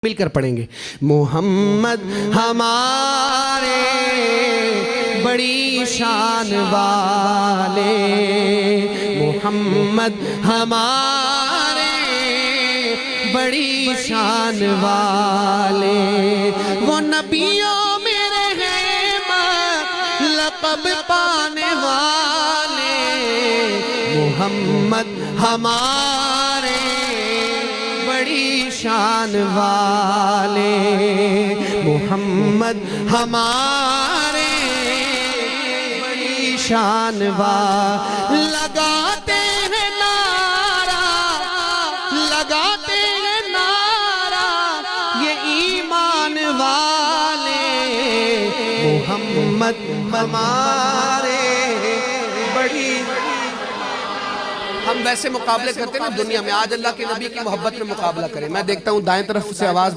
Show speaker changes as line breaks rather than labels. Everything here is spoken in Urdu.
مل کر پڑھیں گے۔ محمد ہمارے بڑی شان والے، محمد ہمارے بڑی شان والے، وہ نبیوں میں رحمت لقب پانے والے، محمد ہمارے بڑی شان والے، محمد ہمارے بڑی شان والے، لگاتے ہیں نعرہ، لگاتے ہیں نعرہ یہ ایمان والے، محمد ہمارے بڑی۔ ہم ویسے مقابلے کرتے ہیں نا دنیا میں، آج اللہ کے نبی کی محبت میں مقابلہ کریں۔ میں دیکھتا ہوں دائیں طرف سے آواز